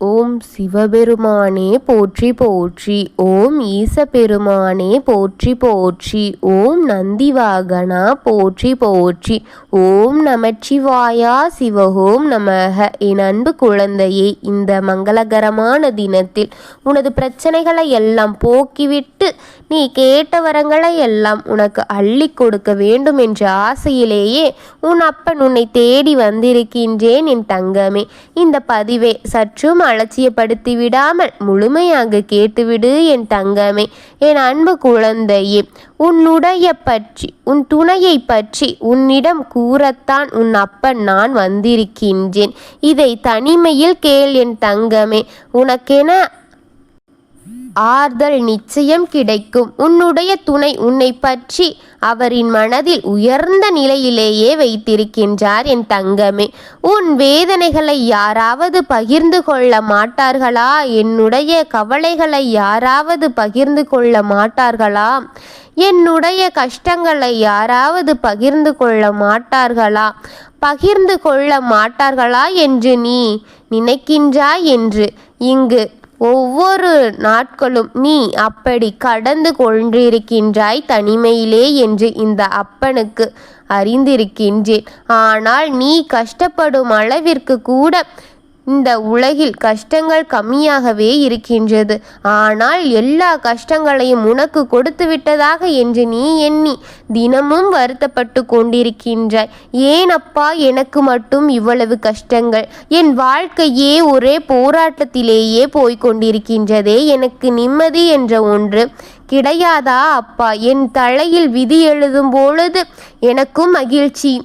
ஓம் சிவபெருமானே போற்றி போற்றி. ஓம் ஈசபெருமானே போற்றி போற்றி. ஓம் நந்திவாகனா போற்றி போற்றி. ஓம் நமச்சிவாயா சிவஹோம் நமக. என் அன்பு குழந்தையே, இந்த மங்களகரமான தினத்தில் உனது பிரச்சனைகளை எல்லாம் போக்கிவிட்டு நீ கேட்ட வரங்களை எல்லாம் உனக்கு அள்ளி கொடுக்க வேண்டும் என்ற ஆசையிலேயே உன் அப்பன் உன்னை தேடி வந்திருக்கின்றேன் என் தங்கமே. இந்த பதிவை சற்றும் அலட்சியப்படுத்தி விடாமல் முழுமையாக கேட்டுவிடு என் தங்கமே. என் அன்பு குழந்தையே, உன் துணையை பற்றி உன்னிடம் கூறத்தான் உன் அப்பன் நான் வந்திருக்கின்றேன். இதை தனிமையில் கேள் என் தங்கமே. உனக்கென ஆறுதல் நிச்சயம் கிடைக்கும். உன்னுடைய துணை உன்னை பற்றி அவரின் மனதில் உயர்ந்த நிலையிலேயே வைத்திருக்கின்றார் என் தங்கமே. உன் வேதனைகளை யாராவது பகிர்ந்து கொள்ள மாட்டார்களா? என்னுடைய கவலைகளை யாராவது பகிர்ந்து கொள்ள மாட்டார்களா? என்னுடைய கஷ்டங்களை யாராவது பகிர்ந்து கொள்ள மாட்டார்களா? பகிர்ந்து கொள்ள மாட்டார்களா என்று நீ நினைக்கின்றாய் என்று இங்கு ஒவ்வொரு நாட்களும் நீ அப்படி கடந்து கொண்டிருக்கின்றாய் தனிமையிலே என்று இந்த அப்பனுக்கு அறிந்திருக்கின்றேன். ஆனால் நீ கஷ்டப்படும் அளவிற்கு கூட இந்த உலகில் கஷ்டங்கள் கம்மியாகவே இருக்கின்றது. ஆனால் எல்லா கஷ்டங்களையும் உனக்கு கொடுத்து விட்டதாக என்று நீ எண்ணி தினமும் வருத்தப்பட்டு கொண்டிருக்கின்றாய். ஏன் அப்பா எனக்கு மட்டும் இவ்வளவு கஷ்டங்கள்? என் வாழ்க்கையே ஒரே போராட்டத்திலேயே போய்கொண்டிருக்கின்றதே. எனக்கு நிம்மதி என்ற ஒன்று கிடையாதா அப்பா? என் தலையில் விதி எழுதும் பொழுது எனக்கும் மகிழ்ச்சி,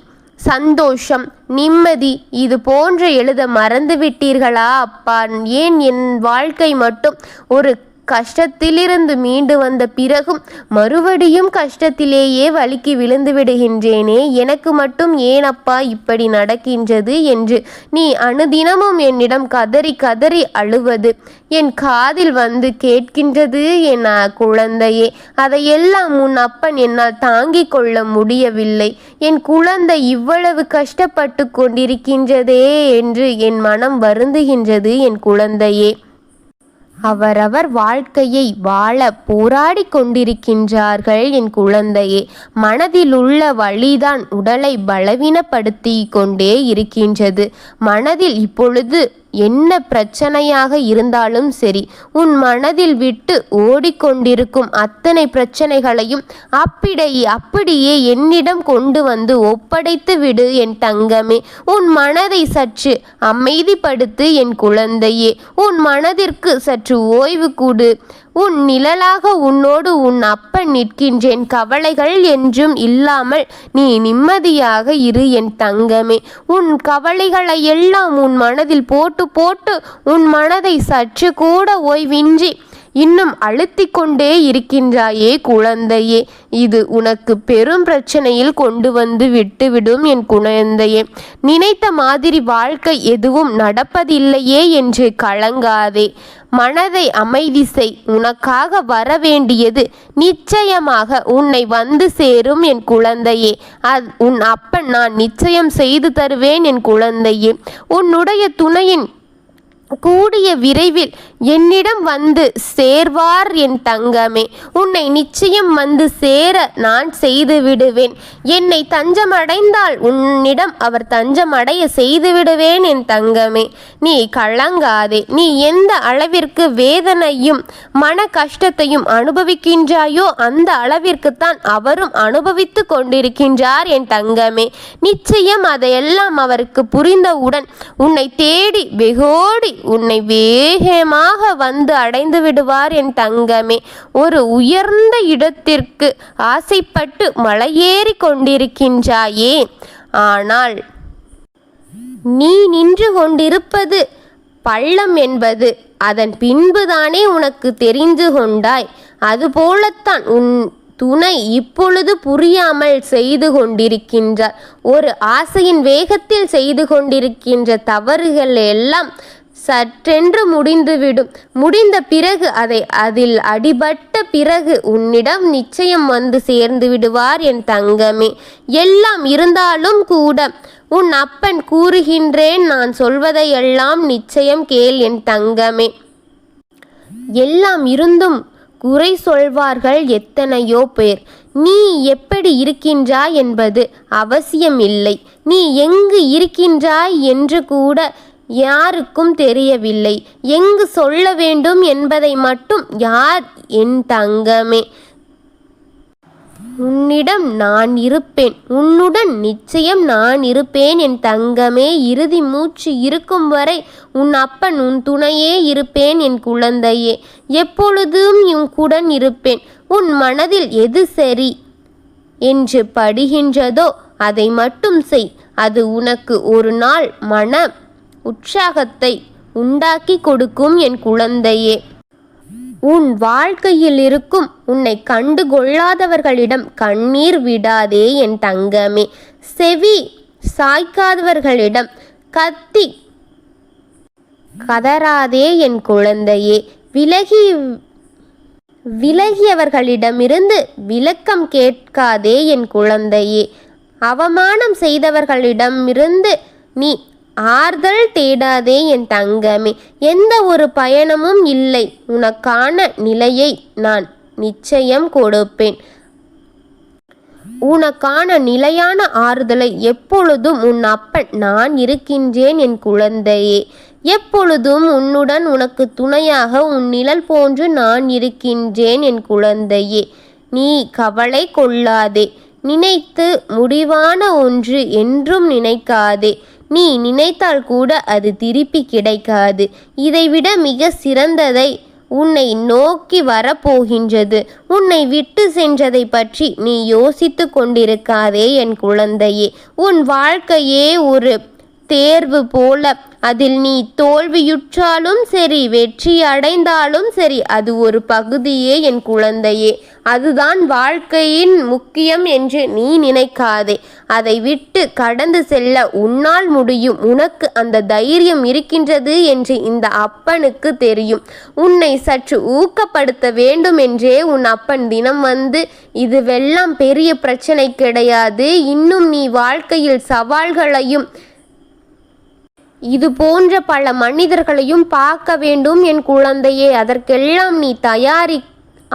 சந்தோஷம், நிம்மதி இது போன்ற எழுத மறந்து விட்டீர்களா அப்பா? ஏன் என் வாழ்க்கை மட்டும் ஒரு கஷ்டத்திலிருந்து மீண்டு வந்த பிறகும் மறுபடியும் கஷ்டத்திலேயே வழுக்கி விழுந்து விடுகின்றேனே? எனக்கு மட்டும் ஏன் அப்பா இப்படி நடக்கின்றது என்று நீ அனுதினமும் என்னிடம் கதறி கதறி அழுவது என் காதில் வந்து கேட்கின்றது என் குழந்தையே. அதையெல்லாம் உன் அப்பன் என்னால் தாங்கிக் கொள்ள முடியவில்லை. என் குழந்தை இவ்வளவு கஷ்டப்பட்டு கொண்டிருக்கின்றதே என்று என் மனம் வருந்துகின்றது என் குழந்தையே. அவரவர் வாழ்க்கையை வாழ போராடி கொண்டிருக்கின்றார்கள் என் குழந்தையே. மனதில் உள்ள வலிதான் உடலை பலவீனப்படுத்தி கொண்டே இருக்கின்றது. மனதில் இப்பொழுது என்ன பிரச்சனையாக இருந்தாலும் சரி, உன் மனதில் விட்டு ஓடிக்கொண்டிருக்கும் அத்தனை பிரச்சனைகளையும் அப்படியே என்னிடம் கொண்டு வந்து ஒப்படைத்து விடு என் தங்கமே. உன் மனதை சற்று அமைதிப்படுத்து என் குழந்தையே. உன் மனதிற்கு சற்று ஓய்வு கொடு. உன் நிழலாக உன்னோடு உன் அப்பன் நிற்கின்றேன். கவலைகள் என்றும் இல்லாமல் நீ நிம்மதியாக இரு என் தங்கமே. உன் கவலைகளை எல்லாம் உன் மனதில் போட்டு உன் மனதை சற்று கூட ஓய்வின்றி இன்னும் அழுத்தி கொண்டே இருக்கின்றாயே குழந்தையே. இது உனக்கு பெரும் பிரச்சனையில் கொண்டு வந்து விட்டுவிடும் என் குழந்தையே. நினைத்த மாதிரி வாழ்க்கை எதுவும் நடப்பதில்லையே என்று கலங்காதே. மனதை அமைதி செய். உனக்காக வரவேண்டியது நிச்சயமாக உன்னை வந்து சேரும் என் குழந்தையே. உன் அப்பன் நான் நிச்சயம் செய்து தருவேன் என் குழந்தையே. உன்னுடைய துணையின் கூடிய விரைவில் என்னிடம் வந்து சேர்வார் என் தங்கமே. உன்னை நிச்சயம் வந்து சேர நான் செய்து விடுவேன். என்னை தஞ்சமடைந்தால் உன்னிடம் அவர் தஞ்சமடைய செய்து விடுவேன் என் தங்கமே. நீ கலங்காதே. நீ எந்த அளவிற்கு வேதனையும் மன கஷ்டத்தையும் அனுபவிக்கின்றாயோ அந்த அளவிற்குத்தான் அவரும் அனுபவித்து கொண்டிருக்கின்றார் என் தங்கமே. நிச்சயம் அதையெல்லாம் அவருக்கு புரிந்தவுடன் உன்னை தேடி வெகோடி உன்னை வேகமாக வந்து அடைந்து விடுவார் என் தங்கமே. ஒரு உயர்ந்த இடத்திற்கு ஆசைப்பட்டு மலையேறி கொண்டிருக்கின்றாயே. ஆனால் நீ நின்று கொண்டிருப்பது பள்ளம் என்பது அதன் பின்புதானே உனக்கு தெரிந்து கொண்டாய். அதுபோலத்தான் உன் துணை இப்பொழுது புரியாமல் செய்து கொண்டிருக்கின்றார். ஒரு ஆசையின் வேகத்தில் செய்து கொண்டிருக்கின்ற தவறுகள் எல்லாம் சற்றென்று முடிந்துவிடும். முடிந்த பிறகு அதில் அடிபட்ட பிறகு உன்னிடம் நிச்சயம் வந்து சேர்ந்து விடுவார் என் தங்கமே. எல்லாம் இருந்தாலும் கூட உன் அப்பன் கூறுகின்றேன், நான் சொல்வதையெல்லாம் நிச்சயம் கேள் என் தங்கமே. எல்லாம் இருந்தும் குறை சொல்வார்கள் எத்தனையோ பேர். நீ எப்படி இருக்கின்றாய் என்பது அவசியமில்லை. நீ எங்கு இருக்கின்றாய் என்று கூட யாருக்கும் தெரியவில்லை. எங்கு சொல்ல வேண்டும் என்பதை மட்டும் யார் என் தங்கமே. உன்னிடம் நான் இருப்பேன், உன்னுடன் நிச்சயம் நான் இருப்பேன் என் தங்கமே. இறுதி மூச்சு இருக்கும் வரை உன் அப்பன் உன் துணையே இருப்பேன் என் குழந்தையே. எப்பொழுதும் உன்னுடன் இருப்பேன். உன் மனதில் எது சரி என்று படுகின்றதோ அதை மட்டும் செய். அது உனக்கு ஒரு நாள் மன உற்சாகத்தை உண்டாக்கி கொடுக்கும் என் குழந்தையே. உன் வாழ்க்கையில் இருக்கும் உன்னை கண்டுகொள்ளாதவர்களிடம் கண்ணீர் விடாதே என் தங்கமே. செவி சாய்க்காதவர்களிடம் கத்தி கதறாதே என் குழந்தையே. விலகியவர்களிடமிருந்து விளக்கம் கேட்காதே என் குழந்தையே. அவமானம் செய்தவர்களிடமிருந்து நீ ஆறுதல் தேடாதே என் தங்கமே. எந்த ஒரு பயணமும் இல்லை. உனக்கான நிலையை நான் நிச்சயம் கொடுப்பேன். உனக்கான நிலையான ஆறுதலை எப்பொழுதும் உன் அப்பன் நான் இருக்கின்றேன் என் குழந்தையே. எப்பொழுதும் உன்னுடன் உனக்கு துணையாக உன் நிழல் போன்று நான் இருக்கின்றேன் என் குழந்தையே. நீ கவலை கொள்ளாதே. நினைத்து முடிவான ஒன்று என்றும் நினைக்காதே. நீ நினைத்தால் கூட அது திருப்பி கிடைக்காது. இதைவிட மிக சிறந்ததை உன்னை நோக்கி வரப்போகின்றது. உன்னை விட்டு சென்றதை பற்றி நீ யோசித்து கொண்டிருக்காதே என் குழந்தையே. உன் வாழ்க்கையே ஒரு தேர்வு போல. அதில் நீ தோல்வியுற்றாலும் சரி, வெற்றி அடைந்தாலும் சரி, அது ஒரு பகுதியே என் குழந்தையே. அதுதான் வாழ்க்கையின் முக்கியம் என்று நீ நினைக்காதே. அதை விட்டு கடந்து செல்ல உன்னால் முடியும். உனக்கு அந்த தைரியம் இருக்கின்றது என்று இந்த அப்பனுக்கு தெரியும். உன்னை சற்று ஊக்கப்படுத்த வேண்டும் என்றே உன் அப்பன் தினம் வந்து, இதுவெல்லாம் பெரிய பிரச்சனை கிடையாது, இன்னும் நீ வாழ்க்கையில் சவால்களையும் இது போன்ற பல மனிதர்களையும் பார்க்க வேண்டும் என் குழந்தையே. அதற்கெல்லாம் நீ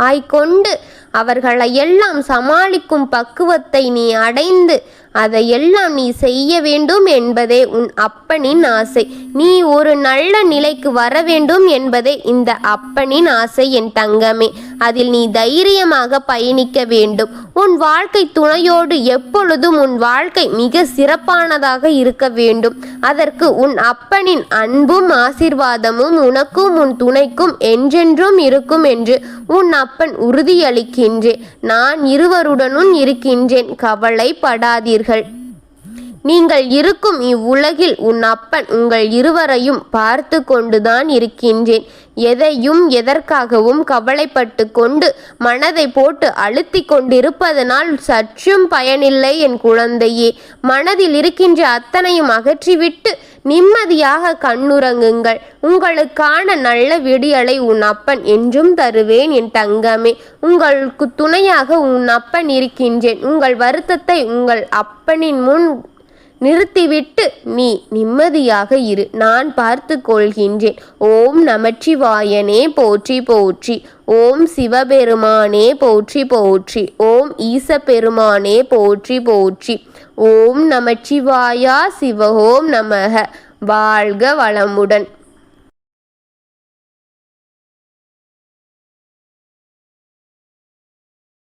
ஆய்கொண்டு அவர்களையெல்லாம் சமாளிக்கும் பக்குவத்தை நீ அடைந்து அதையெல்லாம் நீ செய்ய வேண்டும் என்பதே உன் அப்பனின் ஆசை. நீ ஒரு நல்ல நிலைக்கு வர வேண்டும் என்பதே இந்த அப்பனின் ஆசை என் தங்கமே. அதில் நீ தைரியமாக பயணிக்க வேண்டும். உன் வாழ்க்கை துணையோடு எப்பொழுதும் உன் வாழ்க்கை மிக சிறப்பானதாக இருக்க வேண்டும். அதற்கு உன் அப்பனின் அன்பும் ஆசீர்வாதமும் உனக்கும் உன் துணைக்கும் என்றென்றும் இருக்கும் என்று உன் அப்பன் உறுதியளிக்கின்றேன். நான் இருவருடனும் இருக்கின்றேன், கவலைப்படாதீர்கள். நீங்கள் இருக்கும் இவ்வுலகில் உன் அப்பன் உங்கள் இருவரையும் பார்த்து கொண்டுதான் இருக்கின்றேன். எதையும் எதற்காகவும் கவலைப்பட்டு கொண்டு மனதை போட்டு அழுத்தி கொண்டிருப்பதனால் சற்றும் பயனில்லை என் குழந்தையே. மனதில் இருக்கின்ற அத்தனையும் அகற்றிவிட்டு நிம்மதியாக கண்ணுறங்குங்கள். உங்களுக்கான நல்ல விடியலை உன் அப்பன் என்றும் தருவேன் என் தங்கமே. உங்களுக்கு துணையாக உன் அப்பன் இருக்கின்றேன். உங்கள் வருத்தத்தை உங்கள் அப்பனின் முன் நிறுத்திவிட்டு நீ நிம்மதியாக இரு. நான் பார்த்து கொள்கின்றேன். ஓம் நமச்சிவாயனே போற்றி போற்றி. ஓம் சிவபெருமானே போற்றி போற்றி. ஓம் ஈசபெருமானே போற்றி போற்றி. ஓம் நமச்சிவாயா சிவஹோம் நமக. வாழ்க வளமுடன்.